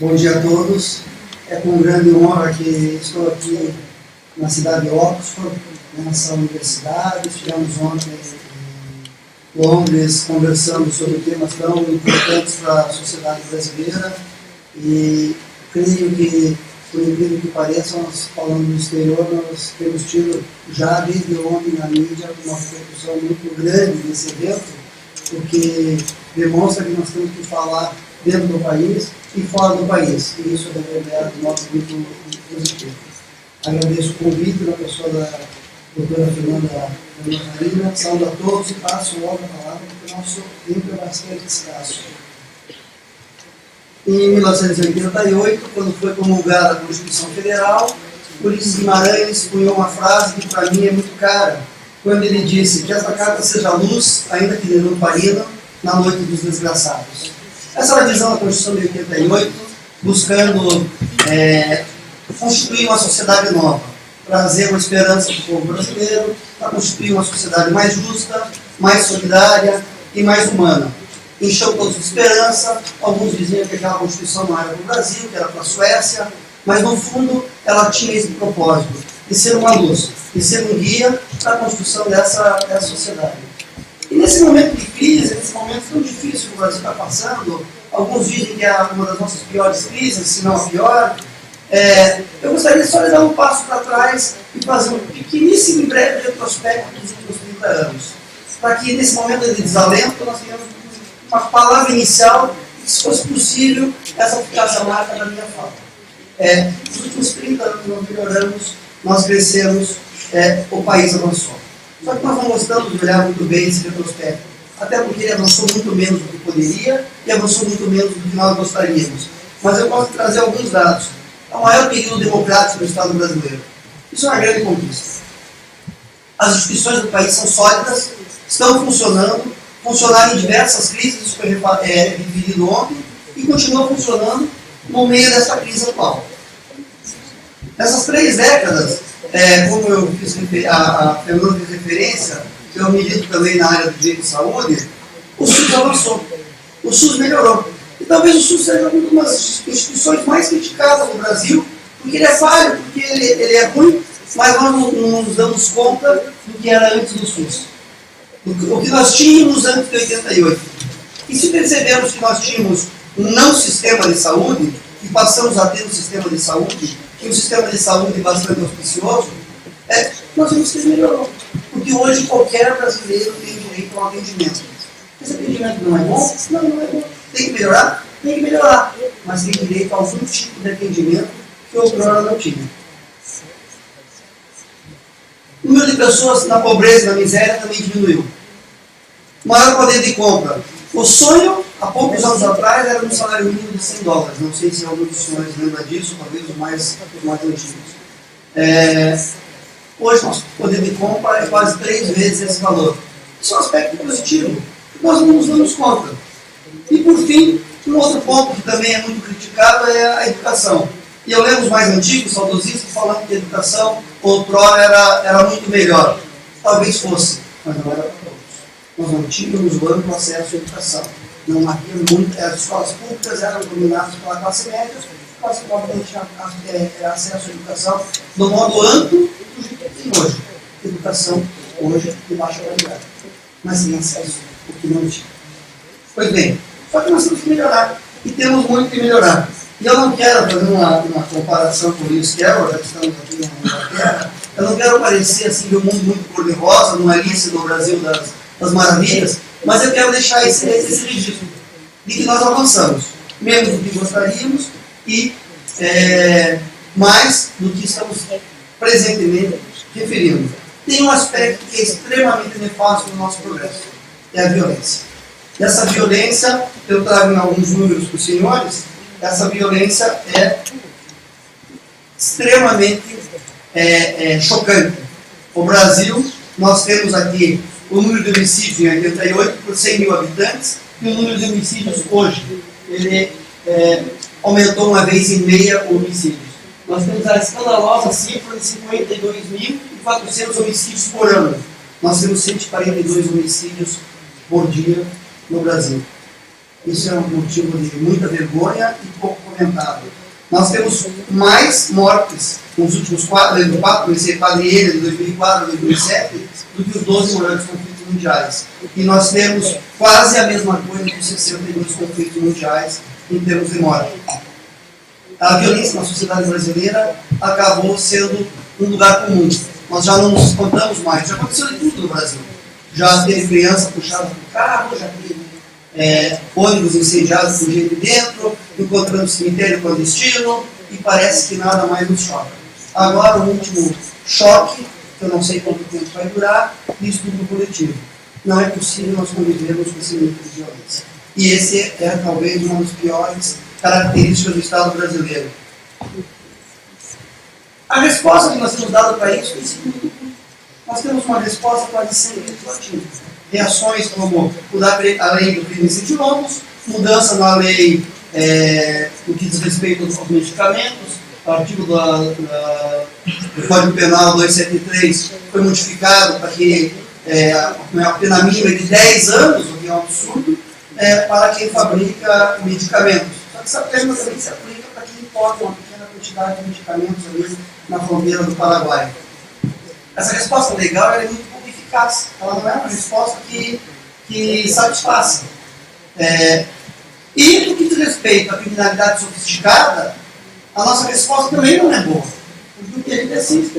Bom dia a todos. É com grande honra que estou aqui na cidade de Oxford, nessa universidade. Estivemos ontem em Londres conversando sobre temas tão importantes para a sociedade brasileira e creio que, por incrível que pareça, nós falando no exterior, nós temos tido já desde ontem na mídia uma repercussão muito grande desse evento, porque demonstra que nós temos que falar dentro do país e fora do país, e isso é de modo muito positivo. Agradeço o convite da pessoa da doutora Fernanda Marina, saúdo a todos e passo logo a palavra, porque o nosso tempo é bastante escasso. Em 1988, quando foi promulgada a Constituição Federal, Ulisses Guimarães cunhou uma frase que para mim é muito cara, quando ele disse que esta carta seja luz, ainda que de lamparina, na noite dos desgraçados. Essa era a visão da Constituição de 88, buscando constituir uma sociedade nova, trazer uma esperança para o povo brasileiro, para constituir uma sociedade mais justa, mais solidária e mais humana. Encheu todos de esperança, alguns diziam que aquela Constituição não era para o Brasil, que era para a Suécia, mas no fundo ela tinha esse propósito, de ser uma luz, de ser um guia para a construção dessa sociedade. E nesse momento de crise, nesse momento tão difícil que o Brasil está passando, alguns dizem que é uma das nossas piores crises, se não a pior, eu gostaria só de dar um passo para trás e fazer um pequeníssimo e breve retrospecto dos últimos 30 anos, para que nesse momento de desalento nós tenhamos uma palavra inicial e, se fosse possível, essa ficasse a marca da minha fala. Nos últimos 30 anos nós melhoramos, nós crescemos, o país avançou. Só que nós não gostamos de olhar muito bem esse retrospecto, até porque ele avançou muito menos do que poderia e avançou muito menos do que nós gostaríamos. Mas eu posso trazer alguns dados. É o maior período democrático do Estado brasileiro. Isso é uma grande conquista. As instituições do país são sólidas, estão funcionando, funcionaram em diversas crises, isso foi referido ontem, e continuam funcionando no meio dessa crise atual. Nessas 3 décadas, como eu fiz a Fernanda fez referência, eu milito também na área do direito de saúde, o SUS avançou, o SUS melhorou. E talvez o SUS seja uma das instituições mais criticadas no Brasil, porque ele é falho, porque ele é ruim, mas nós não nos damos conta do que era antes do SUS. O que nós tínhamos antes de 88. E se percebemos que nós tínhamos um não sistema de saúde, e passamos a ter um sistema de saúde, e um sistema de saúde bastante auspicioso, nós vimos que ele melhorou. Porque hoje qualquer brasileiro tem direito a um atendimento. Esse atendimento não é bom? Não é bom. Tem que melhorar? Tem que melhorar. Mas tem direito a algum tipo de atendimento que outrora não tinha. O número de pessoas na pobreza e na miséria também diminuiu. Maior poder de compra. O sonho, há poucos anos atrás, era um salário mínimo de $100. Não sei se algum dos senhores lembra disso, talvez os mais antigos. Hoje, nosso poder de compra é quase 3 vezes esse valor. Isso é um aspecto positivo, que nós não nos damos conta. E, por fim, um outro ponto que também é muito criticado é a educação. E eu lembro os mais antigos, saudosistas, falando que a educação, outrora, era muito melhor. Talvez fosse, mas não era para todos. Nós não tínhamos o amplo acesso à educação. Não havia muito, as escolas públicas eram dominadas pela classe média, a classe pobre não tinha acesso à educação do modo amplo do que tem hoje. Educação hoje de baixa qualidade, mas sem acesso o que não tinha. Pois bem, só que nós temos que melhorar, e temos muito que melhorar. E eu não quero fazer uma comparação com o Lewis Carroll, já que estamos aqui na Inglaterra, eu não quero parecer assim de um mundo muito cor-de-rosa, numa Alice no Brasil das Maravilhas, mas eu quero deixar esse registro de que nós avançamos, menos do que gostaríamos e mais do que estamos presentemente referindo. Tem um aspecto que é extremamente nefasto no nosso progresso, é a violência. E essa violência, eu trago alguns números para os senhores, essa violência é extremamente chocante. O Brasil, nós temos aqui o número de homicídios em 88 por 100 mil habitantes, e o número de homicídios hoje, ele aumentou 1,5 vezes homicídios. Nós temos a escandalosa cifra de 52.400 homicídios por ano. Nós temos 142 homicídios por dia no Brasil. Isso é um motivo de muita vergonha e pouco comentado. Nós temos mais mortes nos últimos 4, comecei quadrilha de 2004 a 2007, do que os 12 maiores conflitos mundiais. E nós temos quase a mesma coisa que os 62 conflitos mundiais em termos de morte. A violência na sociedade brasileira acabou sendo um lugar comum. Nós já não nos espantamos mais. Já aconteceu de tudo no Brasil. Já teve criança puxada por carro, já teve ônibus incendiados com gente dentro, encontrando cemitério clandestino, e parece que nada mais nos choca. Agora, o último choque, que eu não sei quanto tempo vai durar, de estupro coletivo. Não é possível nós convivermos com esse nível de violência. E esse é talvez uma das piores características do Estado brasileiro. A resposta que nós temos dado para isso tem sido muito ruim. Nós temos uma resposta quase sempre legislativa. Reações como mudar a lei do crime hediondos, mudança na lei no que diz respeito aos medicamentos, o artigo do Código Penal 273 foi modificado para que a pena mínima é de 10 anos, o que é um absurdo, para quem fabrica medicamentos. Só que essa pena também se aplica para quem importa uma pequena quantidade de medicamentos ali na fronteira do Paraguai. Essa resposta legal é muito pouco eficaz. Ela não é uma resposta que satisfaça. E no que diz respeito à criminalidade sofisticada, a nossa resposta também não é boa. Porque o que a gente assiste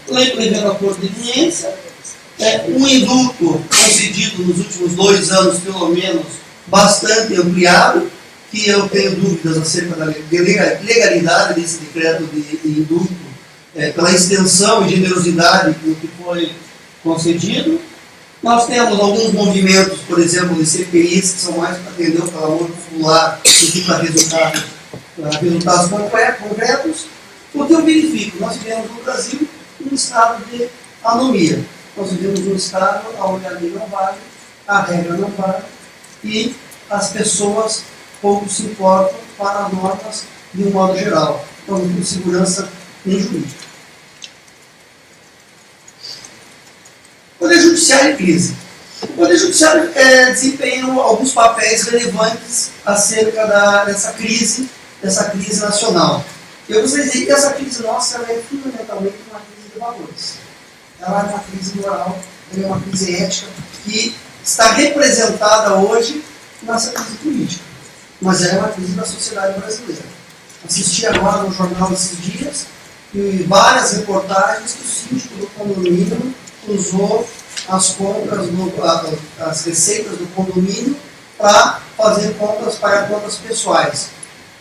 lei prevendo acordo de leniência, um indulto concedido nos últimos 2 anos, pelo menos, bastante ampliado, que eu tenho dúvidas acerca da legalidade desse decreto de indulto, pela extensão e generosidade com que foi concedido. Nós temos alguns movimentos, por exemplo, de CPIs, que são mais para atender o clamor popular do que para resultados concretos. Porque eu verifico, nós vivemos no Brasil um estado de anomia. Nós vivemos um estado onde a lei não vale, a regra não vale, e as pessoas pouco se importam para as normas de um modo geral. Então, não tem segurança nem jurídica. Poder Judiciário em crise. O Poder Judiciário desempenha alguns papéis relevantes acerca dessa crise nacional. Eu gostaria de dizer que essa crise nossa é fundamentalmente uma crise de valores. Ela é uma crise moral, ela é uma crise ética que está representada hoje nessa crise política. Mas ela é uma crise da sociedade brasileira. Assisti agora no jornal esses dias e várias reportagens que o síndico do condomínio usou as receitas do condomínio para fazer pagar contas pessoais.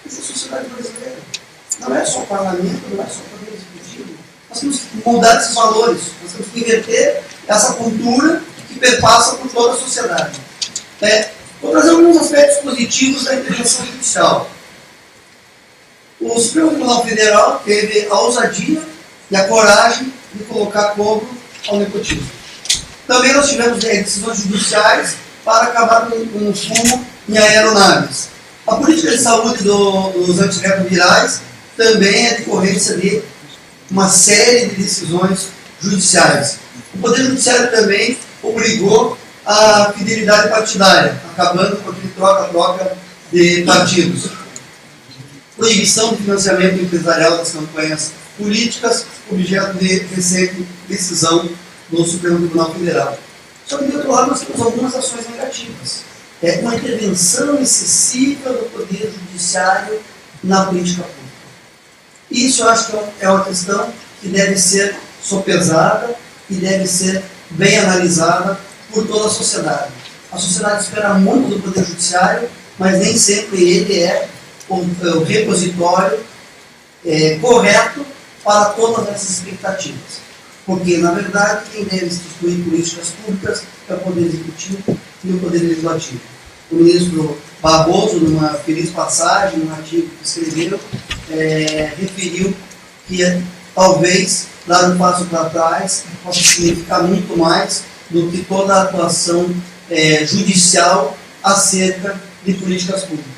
Isso é a sociedade brasileira. Não é só o parlamento, não é só o poder executivo. Nós temos que mudar esses valores, nós temos que inverter essa cultura que perpassa por toda a sociedade. Vou trazer alguns aspectos positivos da intervenção judicial. O Supremo Tribunal Federal teve a ousadia e a coragem de colocar cobro ao nepotismo. Também nós tivemos decisões judiciais para acabar com o fumo em aeronaves. A política de saúde dos antirretrovirais também é decorrência de uma série de decisões judiciais. O Poder Judiciário também obrigou a fidelidade partidária, acabando com aquele troca-troca de partidos. Proibição do financiamento empresarial das campanhas políticas, objeto de recente decisão do Supremo Tribunal Federal. Só que, de outro lado, nós temos algumas ações negativas. Uma intervenção excessiva do Poder Judiciário na política pública. Isso eu acho que é uma questão que deve ser sopesada e deve ser bem analisada por toda a sociedade. A sociedade espera muito do Poder Judiciário, mas nem sempre ele é o repositório correto para todas essas expectativas. Porque, na verdade, quem deve instituir políticas públicas é o Poder Executivo e o Poder Legislativo. O ministro Barroso, numa feliz passagem, num artigo que escreveu, referiu que talvez dar um passo para trás possa significar muito mais do que toda a atuação judicial acerca de políticas públicas.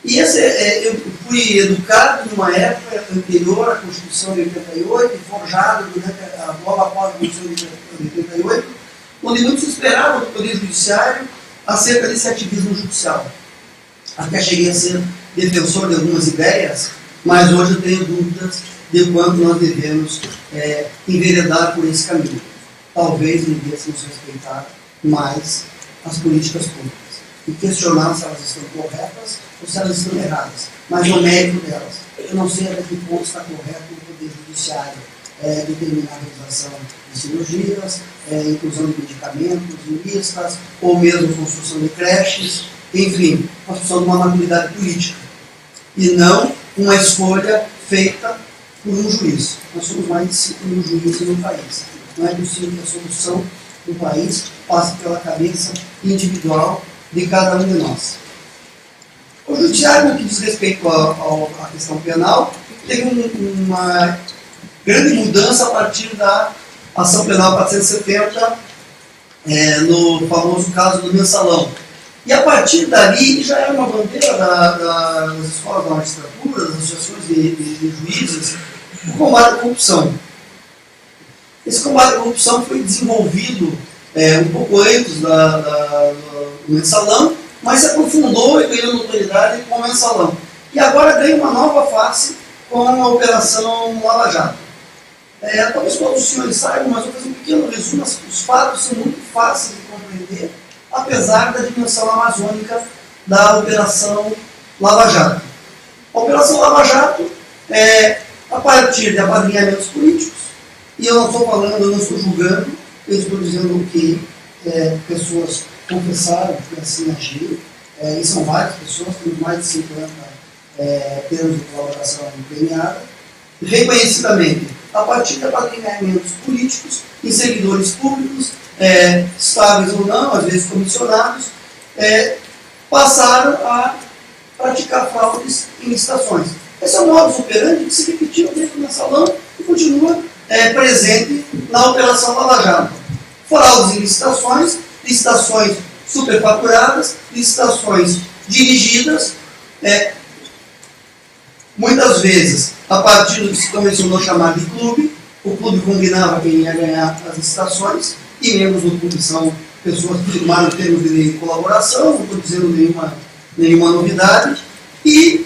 E eu fui educado numa época anterior à Constituição de 88, forjado logo após a Constituição de 88, onde muitos esperavam do Poder Judiciário acerca desse ativismo judicial. Até cheguei a ser defensor de algumas ideias, mas hoje eu tenho dúvidas de quanto nós devemos enveredar por esse caminho. Talvez devêssemos respeitar mais as políticas públicas e questionar se elas estão corretas ou se elas estão erradas, mas no mérito delas. Eu não sei até que ponto está correto o Poder Judiciário determinar a realização de cirurgias, inclusão de medicamentos, listas, ou mesmo construção de creches. Enfim, nós precisamos de uma maturidade política e não uma escolha feita por um juiz. Nós somos mais de 5 mil juízes no país. Não é possível que a solução do país passe pela cabeça individual de cada um de nós. O judiciário, no que diz respeito à questão penal, teve uma grande mudança a partir da ação penal 470, no famoso caso do mensalão. E a partir dali já era uma bandeira das escolas da magistratura, das associações de juízes, o combate à corrupção. Esse combate à corrupção foi desenvolvido um pouco antes do mensalão, mas se aprofundou e ganhou notoriedade com o mensalão. E agora ganha uma nova face com a Operação Lava Jato. Talvez todos os senhores saibam, mas vou fazer um pequeno resumo. Os fatos são muito fáceis de compreender, apesar da dimensão amazônica da Operação Lava Jato. A Operação Lava Jato a partir de apadrinhamentos políticos, e eu não estou falando, eu não estou julgando, eu estou dizendo que pessoas confessaram que assim agiram, e são várias pessoas, temos mais de 50 termos de colaboração empenhada, reconhecidamente, a partir de apadrinhamentos políticos, em servidores públicos, estáveis ou não, às vezes comissionados, passaram a praticar fraudes em licitações. Esse é o modus operandi que se repetiu dentro do mensalão e continua presente na Operação Lava Jato. Fraudes em licitações, licitações superfaturadas, licitações dirigidas, muitas vezes a partir do que se convencionou chamar de clube. O clube combinava quem ia ganhar as licitações, e membros do clube são pessoas que firmaram termos de colaboração, não estou dizendo nenhuma novidade, e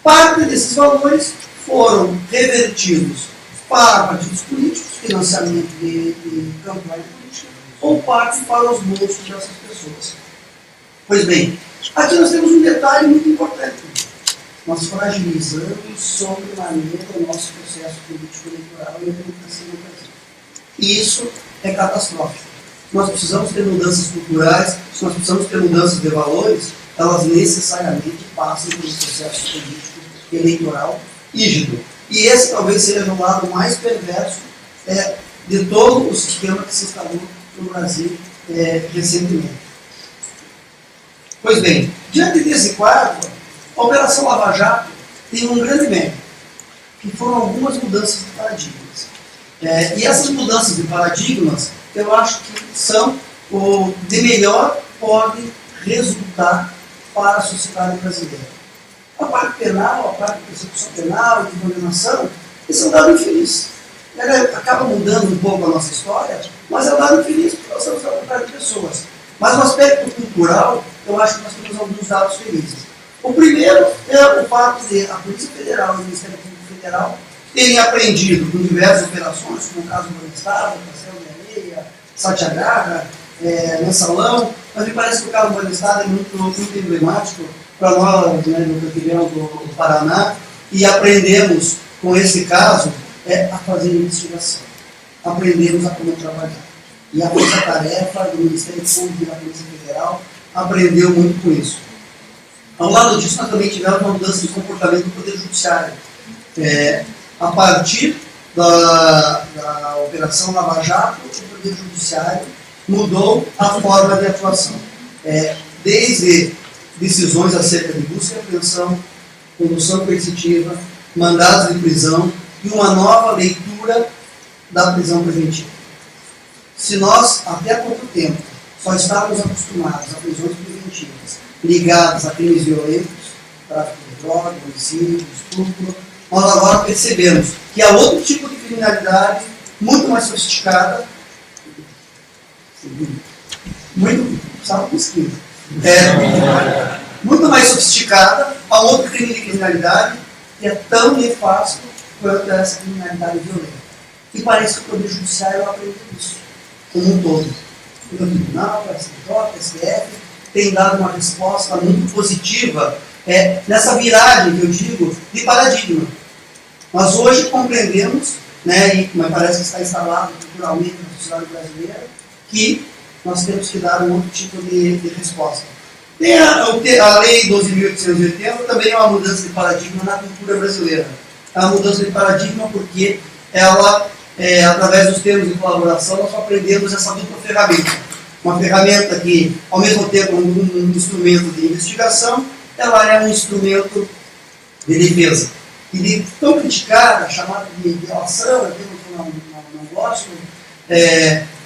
parte desses valores foram revertidos para partidos políticos, financiamento de campanha política, ou parte para os bolsos dessas pessoas. Pois bem, aqui nós temos um detalhe muito importante. Nós fragilizamos sobremaneira o nosso processo político eleitoral e a democracia no Brasil. E isso é catastrófico. Nós precisamos ter mudanças culturais, se nós precisamos ter mudanças de valores, elas necessariamente passam por um processo político eleitoral rígido. E esse talvez seja o lado mais perverso de todo o sistema que se instalou no Brasil recentemente. Pois bem, diante desse quadro, a Operação Lava Jato tem um grande mérito, que foram algumas mudanças de paradigmas. E essas mudanças de paradigmas, eu acho que são o de melhor podem resultar para a sociedade brasileira. A parte penal, a parte de persecução penal e de condenação, esse é um dado infeliz. Ele acaba mudando um pouco a nossa história, mas é um dado infeliz porque nós estamos tratando de pessoas. Mas no aspecto cultural, eu acho que nós temos alguns dados felizes. O primeiro é o fato de a Polícia Federal e o Ministério Público Federal terem aprendido com diversas operações, como o caso do Estado, Castelo de Areia, Satyagraha, Mensalão, mas me parece que o caso do Estado é muito emblemático para nós, no Campeão do Paraná, e aprendemos com esse caso a fazer investigação. Aprendemos a como trabalhar. E a força-tarefa do Ministério Público e da Polícia Federal aprendeu muito com isso. Ao lado disso, nós também tivemos uma mudança de comportamento do Poder Judiciário. A partir da Operação Lava Jato, o Poder Judiciário mudou a forma de atuação. Desde decisões acerca de busca e apreensão, condução coercitiva, mandados de prisão e uma nova leitura da prisão preventiva. Se nós, até há pouco tempo, só estávamos acostumados a prisões preventivas ligadas a crimes violentos, tráfico de drogas, homicídio, estupro, nós agora percebemos que há outro tipo de criminalidade muito mais sofisticada, muito, sabe, pesquisa, muito mais sofisticada a outro crime de criminalidade que é tão nefasto quanto essa criminalidade violenta. E parece que o Poder Judiciário aprendeu isso, como um todo. O Tribunal, o STJ, o STF, tem dado uma resposta muito positiva nessa viragem, que eu digo, de paradigma. Nós hoje compreendemos, né, e me parece que está instalado culturalmente na sociedade brasileira, que nós temos que dar um outro tipo de resposta. Tem a Lei 12.880 também é uma mudança de paradigma na cultura brasileira. É uma mudança de paradigma porque ela, através dos termos de colaboração, nós aprendemos essa dupla ferramenta. Uma ferramenta que, ao mesmo tempo, um instrumento de investigação, ela é um instrumento de defesa. E de tão criticada, chamada de delação, é que eu não gosto,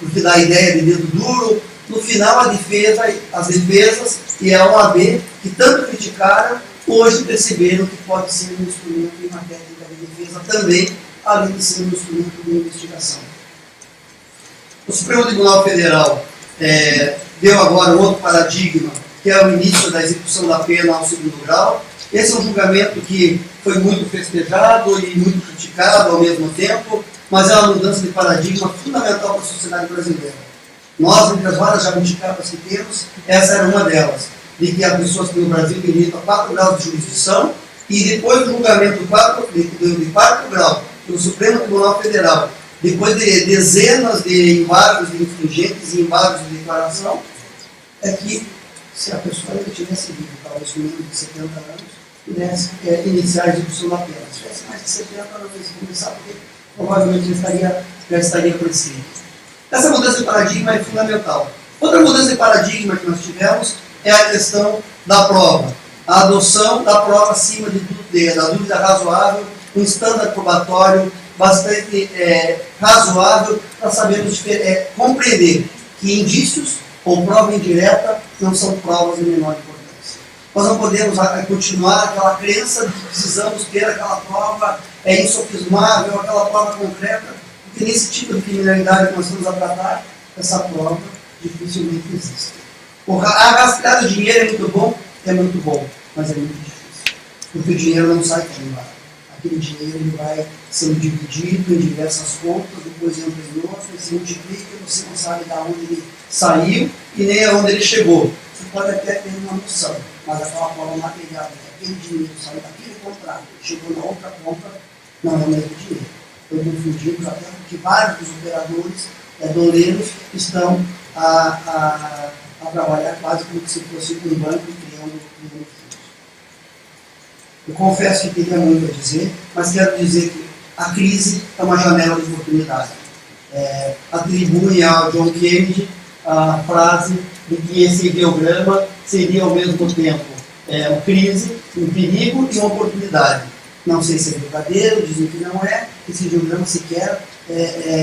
porque dá a ideia de dedo duro. No final, as defesas e a OAB, que tanto criticaram, hoje perceberam que pode ser um instrumento de uma técnica de defesa também, além de ser um instrumento de investigação. O Supremo Tribunal Federal deu agora um outro paradigma, que é o início da execução da pena ao segundo grau. Esse é um julgamento que foi muito festejado e muito criticado ao mesmo tempo, mas é uma mudança de paradigma fundamental para a sociedade brasileira. Nós, entre as várias jabuticapas que temos, essa era uma delas, de que as pessoas que no Brasil têm direito a 4 graus de jurisdição, e depois do julgamento de 4 grau do Supremo Tribunal Federal, depois de dezenas de embargos de infringentes e embargos de declaração, é que, se a pessoa ainda tivesse vivo, talvez com menos de 70 anos, pudesse iniciar a execução da pena. Se tivesse mais de 70 anos, não ia começar, porque provavelmente já estaria prescrito. Essa mudança de paradigma é fundamental. Outra mudança de paradigma que nós tivemos é a questão da prova. A adoção da prova acima de tudo, da dúvida razoável, um estándar probatório bastante razoável para sabermos compreender que indícios ou prova indireta não são provas de menor importância. Nós não podemos continuar aquela crença de que precisamos ter aquela prova insofismável, aquela prova concreta, porque nesse tipo de criminalidade que nós estamos a tratar, essa prova dificilmente existe. A rastrear o dinheiro é muito bom, mas é muito difícil. Porque o dinheiro não sai de lá. Aquele dinheiro ele vai sendo dividido em diversas contas, depois entra em outras, se multiplica, você não sabe de onde ele saiu e nem aonde ele chegou. Você pode até ter uma noção, mas aquela prova material, que aquele dinheiro saiu daquele contrato, chegou na outra conta, não é o mesmo dinheiro. Foi confundido até porque vários dos operadores doleiros estão a trabalhar quase como se fosse um banco criando fundos. Eu confesso que teria muito a dizer, mas quero dizer que a crise é uma janela de oportunidade. Atribui ao John Kennedy a frase de que esse ideograma seria ao mesmo tempo uma crise, um perigo e uma oportunidade. Não sei se é verdadeiro, dizem que não é, esse ideograma sequer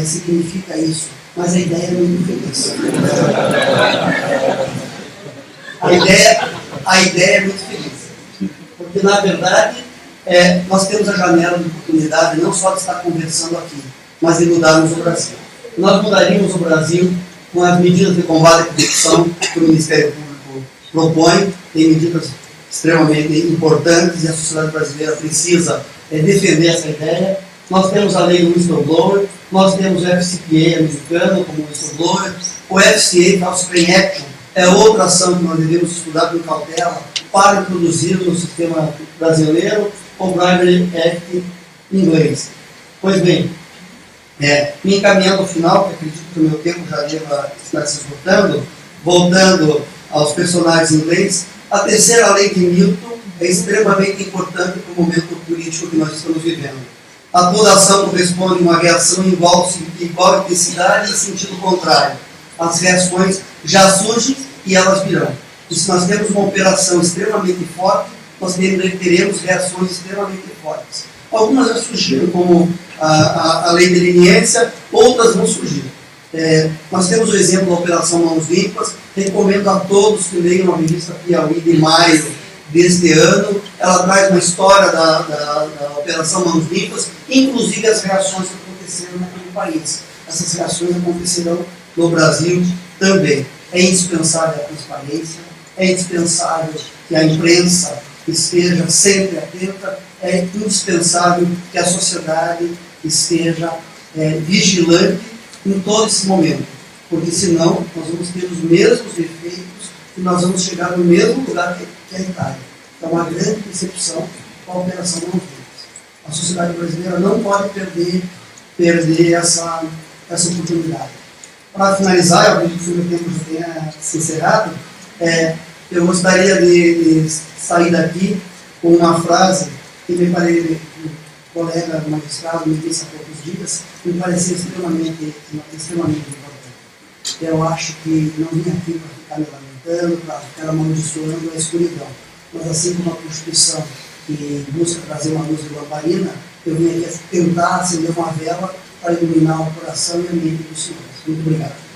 significa isso, mas a ideia é muito feliz. A ideia é muito feliz, porque na verdade nós temos a janela de oportunidade não só de estar conversando aqui, mas de mudarmos o Brasil. Nós mudaríamos o Brasil com as medidas de combate à corrupção que o Ministério Público propõe, tem medidas extremamente importantes e a sociedade brasileira precisa defender essa ideia. Nós temos a lei do whistleblower, nós temos o FCPA americano como whistleblower, o FCA, False Claim Action, é outra ação que nós devemos estudar com cautela para introduzir no sistema brasileiro o Bribery Act inglês. Pois bem, me encaminhando ao final, porque acredito que o meu tempo já deva estar se esgotando, voltando aos personagens ingleses, a terceira lei de Newton é extremamente importante para o momento político que nós estamos vivendo. A toda ação corresponde a uma reação em igual intensidade e sentido contrário. As reações já surgem e elas virão. E se nós temos uma operação extremamente forte, nós teremos reações extremamente fortes. Algumas já surgiram, como a lei de leniência, outras vão surgir. Nós temos o exemplo da Operação Mãos Limpas. Recomendo a todos que leiam a revista Piauí de maio deste ano. Ela traz uma história da Operação Mãos Limpas, inclusive as reações que aconteceram naquele país. Essas reações acontecerão no Brasil também. É indispensável a transparência, é indispensável que a imprensa esteja sempre atenta, é indispensável que a sociedade esteja vigilante em todo esse momento, porque senão nós vamos ter os mesmos efeitos e nós vamos chegar no mesmo lugar que a Itália. É uma grande decepção com a Operação Mãos Limpas. A sociedade brasileira não pode perder essa oportunidade. Para finalizar, eu acredito que o meu tempo já tenha se encerrado, eu gostaria de sair daqui com uma frase que me parece, um colega magistrado me disse há poucos dias, me parecia extremamente importante. Eu acho que não vim aqui para ficar me lamentando, para ficar amaldiçoando a escuridão, mas assim como a Constituição que busca trazer uma luz de lamparina, eu vim aqui tentar acender uma vela para iluminar o coração e a mente dos senhores. Muito obrigado.